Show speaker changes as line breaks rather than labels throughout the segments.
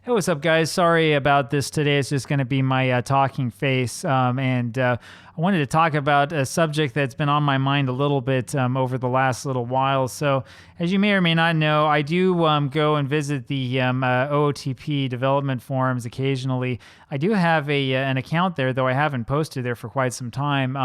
Hey, what's up, guys? Sorry about this today. It's just going to be my talking face. I wanted to talk about a subject that's been on my mind a little bit over the last little while. So, as you may or may not know, I do go and visit the OOTP Development Forums occasionally. I do have an account there, though I haven't posted there for quite some time.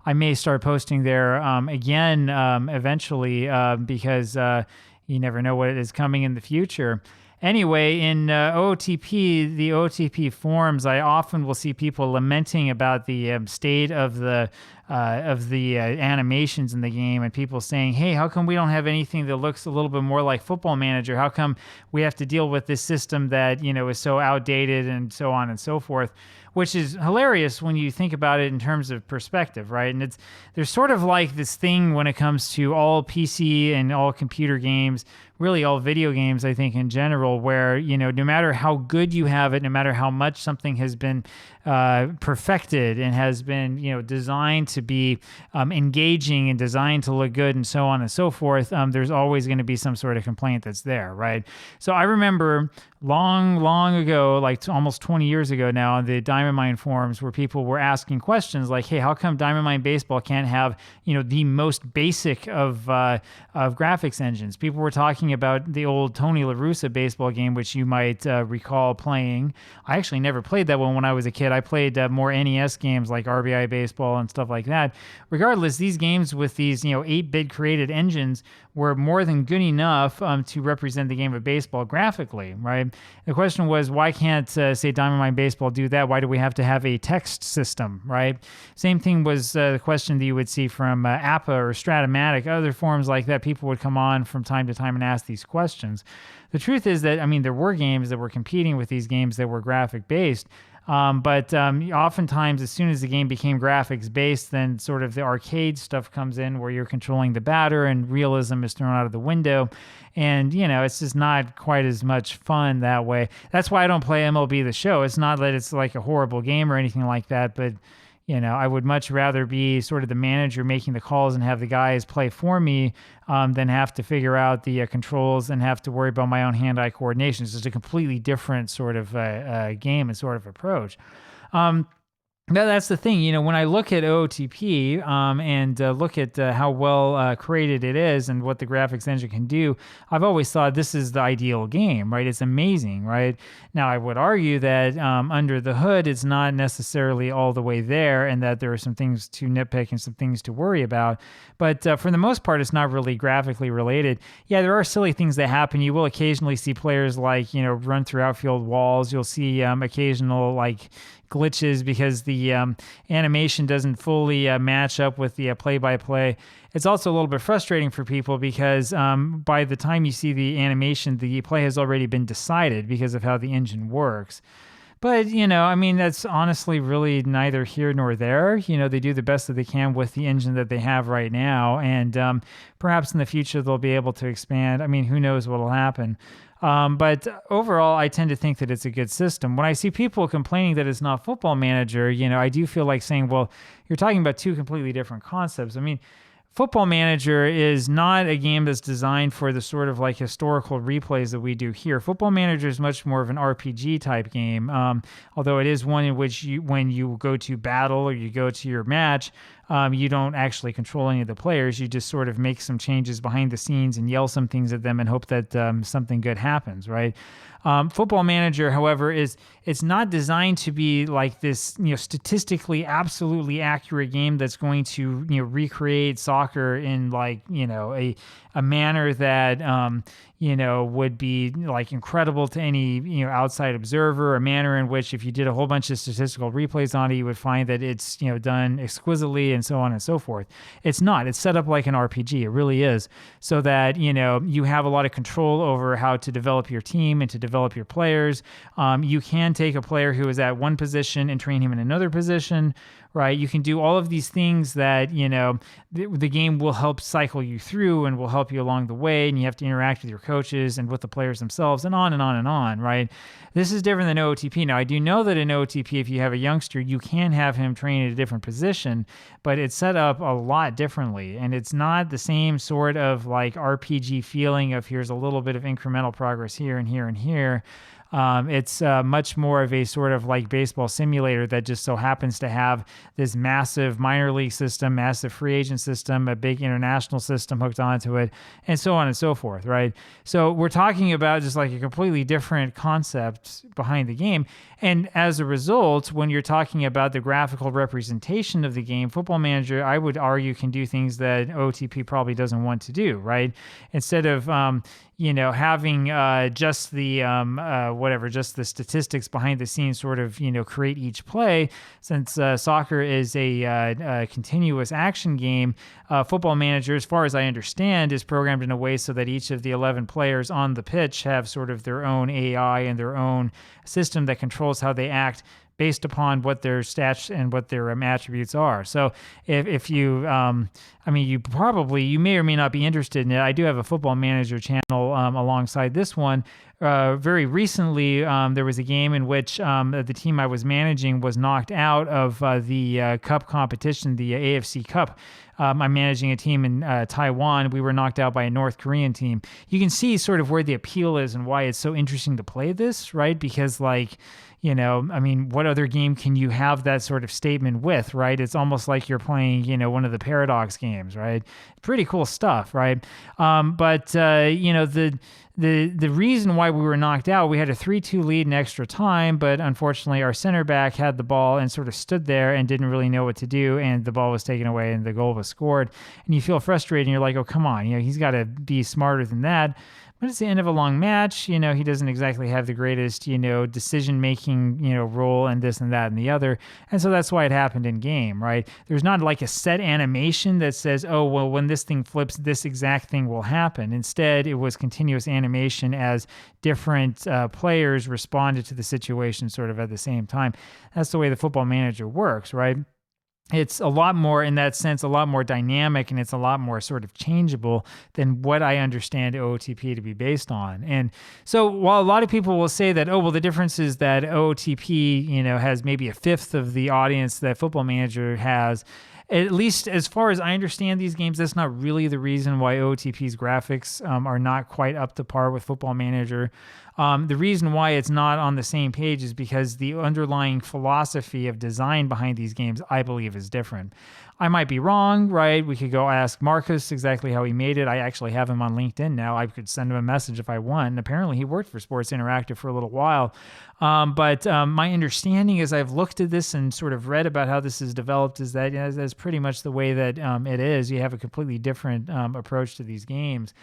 I may start posting there again eventually because you never know what is coming in the future. Anyway, in OOTP, the OOTP forums, I often will see people lamenting about the state of the animations in the game, and people saying, "Hey, how come we don't have anything that looks a little bit more like Football Manager? How come we have to deal with this system that is so outdated and so on and so forth?" Which is hilarious when you think about it in terms of perspective, right? And there's sort of like this thing when it comes to all PC and all computer games, really all video games, I think, in general, where, no matter how good you have it, no matter how much something has been perfected and has been, designed to be engaging and designed to look good and so on and so forth, there's always going to be some sort of complaint that's there, right? So I remember long ago, like almost 20 years ago now, on the Diamond Mine forums, where people were asking questions like, "Hey, how come Diamond Mine Baseball can't have, the most basic of graphics engines?" People were talking about the old Tony La Russa baseball game, which you might recall playing. I actually never played that one when I was a kid. I played more NES games like RBI Baseball and stuff like that. Regardless, these games with these 8-bit created engines were more than good enough to represent the game of baseball graphically, right? The question was, why can't, say, Diamond Mine Baseball do that? Why do we have to have a text system, right? Same thing was the question that you would see from APBA or Strat-O-Matic, other forums like that. People would come on from time to time and ask these questions. The truth is that, there were games that were competing with these games that were graphic-based, but oftentimes, as soon as the game became graphics-based, then sort of the arcade stuff comes in where you're controlling the batter and realism is thrown out of the window. And, it's just not quite as much fun that way. That's why I don't play MLB The Show. It's not that it's like a horrible game or anything like that, but I would much rather be sort of the manager making the calls and have the guys play for me than have to figure out the controls and have to worry about my own hand-eye coordination. It's just a completely different sort of game and sort of approach. That's the thing, when I look at OOTP and look at how well created it is and what the graphics engine can do, I've always thought this is the ideal game, right? It's amazing, right? Now, I would argue that under the hood, it's not necessarily all the way there and that there are some things to nitpick and some things to worry about. But for the most part, it's not really graphically related. Yeah, there are silly things that happen. You will occasionally see players run through outfield walls. You'll see occasional glitches because the animation doesn't fully match up with the play-by-play. It's also a little bit frustrating for people because by the time you see the animation, the play has already been decided because of how the engine works. But, that's honestly really neither here nor there. They do the best that they can with the engine that they have right now. And perhaps in the future, they'll be able to expand. Who knows what will happen. But overall, I tend to think that it's a good system. When I see people complaining that it's not Football Manager, I do feel like saying, well, you're talking about two completely different concepts. Football Manager is not a game that's designed for the sort of historical replays that we do here. Football Manager is much more of an RPG type game, although it is one in which when you go to battle or you go to your match, you don't actually control any of the players. You just sort of make some changes behind the scenes and yell some things at them and hope that something good happens, right? Football Manager, however, it's not designed to be like this, statistically absolutely accurate game that's going to, recreate soccer in a manner that, would be incredible to any, outside observer, a manner in which if you did a whole bunch of statistical replays on it, you would find that it's, done exquisitely and so on and so forth. It's not. It's set up like an RPG. It really is. So that, you have a lot of control over how to develop your team and to develop your players. You can take a player who is at one position and train him in another position, right? You can do all of these things that, the game will help cycle you through and will help you along the way. And you have to interact with your coaches and with the players themselves and on and on and on, right? This is different than OOTP. Now, I do know that in OOTP, if you have a youngster, you can have him train at a different position, but it's set up a lot differently. And it's not the same sort of RPG feeling of here's a little bit of incremental progress here and here and here. It's much more of a sort of like baseball simulator that just so happens to have this massive minor league system, massive free agent system, a big international system hooked onto it, and so on and so forth, right? So we're talking about just like a completely different concept behind the game. And as a result, when you're talking about the graphical representation of the game, Football Manager, I would argue, can do things that OOTP probably doesn't want to do, right? Instead of having just the just the statistics behind the scenes sort of create each play. Since soccer is a continuous action game, Football Manager, as far as I understand, is programmed in a way so that each of the 11 players on the pitch have sort of their own AI and their own system that controls how they act based upon what their stats and what their attributes are. So if you, you may or may not be interested in it. I do have a Football Manager channel alongside this one. Very recently, there was a game in which the team I was managing was knocked out of the Cup competition, the AFC Cup. I'm managing a team in Taiwan. We were knocked out by a North Korean team. You can see sort of where the appeal is and why it's so interesting to play this, right? Because what other game can you have that sort of statement with, right? It's almost like you're playing, one of the Paradox games, right? Pretty cool stuff, right? The reason why we were knocked out, we had a 3-2 lead in extra time, but unfortunately our center back had the ball and sort of stood there and didn't really know what to do, and the ball was taken away and the goal was scored. And you feel frustrated and you're like, oh, come on, he's got to be smarter than that. But it's the end of a long match. He doesn't exactly have the greatest, decision-making, role and this and that and the other. And so that's why it happened in game, right? There's not like a set animation that says, oh, well, when this thing flips, this exact thing will happen. Instead, it was continuous animation as different players responded to the situation sort of at the same time. That's the way the Football Manager works, right? It's a lot more, in that sense, a lot more dynamic, and it's a lot more sort of changeable than what I understand OOTP to be based on. And so while a lot of people will say that, oh, well, the difference is that OOTP, has maybe a fifth of the audience that Football Manager has, at least as far as I understand these games, that's not really the reason why OOTP's graphics are not quite up to par with Football Manager. The reason why it's not on the same page is because the underlying philosophy of design behind these games, I believe, is different. I might be wrong, right? We could go ask Marcus exactly how he made it. I actually have him on LinkedIn now. I could send him a message if I want. And apparently he worked for Sports Interactive for a little while. But my understanding as I've looked at this and sort of read about how this is developed is that that's pretty much the way that it is. You have a completely different approach to these games.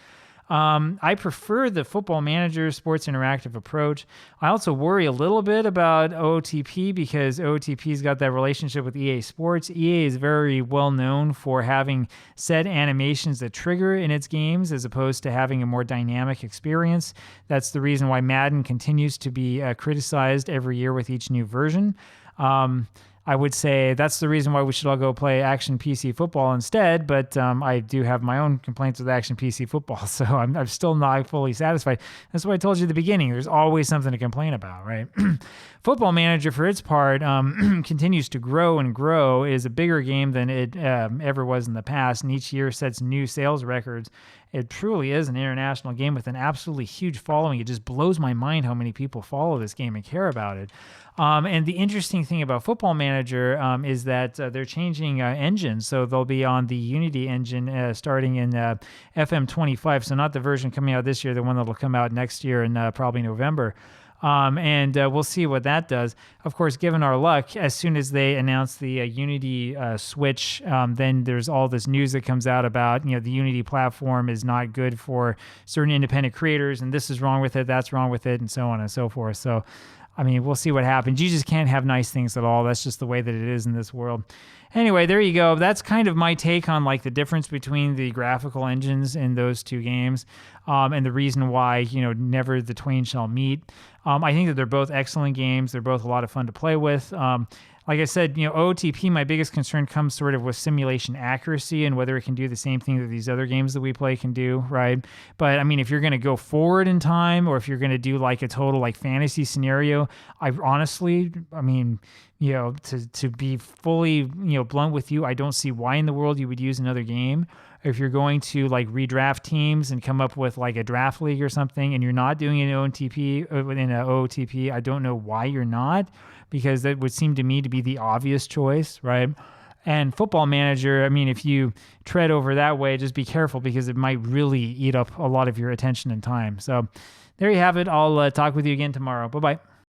I prefer the Football Manager Sports Interactive approach. I also worry a little bit about OOTP because OOTP's got that relationship with EA Sports. EA is very well known for having set animations that trigger in its games as opposed to having a more dynamic experience. That's the reason why Madden continues to be criticized every year with each new version. I would say that's the reason why we should all go play action PC football instead, but I do have my own complaints with action PC football, so I'm still not fully satisfied. That's what I told you at the beginning. There's always something to complain about, right? Football Manager, for its part, continues to grow and grow, is a bigger game than it ever was in the past, and each year sets new sales records. It truly is an international game with an absolutely huge following. It just blows my mind how many people follow this game and care about it. And the interesting thing about Football Manager is that they're changing engines. So they'll be on the Unity engine starting in FM25. So not the version coming out this year, the one that'll come out next year in probably November. And we'll see what that does. Of course, given our luck, as soon as they announce the Unity switch, then there's all this news that comes out about, the Unity platform is not good for certain independent creators, and this is wrong with it, that's wrong with it, and so on and so forth. So, we'll see what happens. You just can't have nice things at all. That's just the way that it is in this world. Anyway, there you go. That's kind of my take on the difference between the graphical engines in those two games, and the reason why, never the twain shall meet. I think that they're both excellent games. They're both a lot of fun to play with. Like I said, OOTP, my biggest concern comes sort of with simulation accuracy and whether it can do the same thing that these other games that we play can do, right? But if you're going to go forward in time, or if you're going to do a total fantasy scenario, I honestly, to be fully, blunt with you, I don't see why in the world you would use another game. if you're going to like redraft teams and come up with like a draft league or something, and you're not doing an OTP in an OOTP, I don't know why you're not, because that would seem to me to be the obvious choice, right? And Football Manager, I mean, if you tread over that way, just be careful because it might really eat up a lot of your attention and time. So there you have it. I'll talk with you again tomorrow. Bye-bye.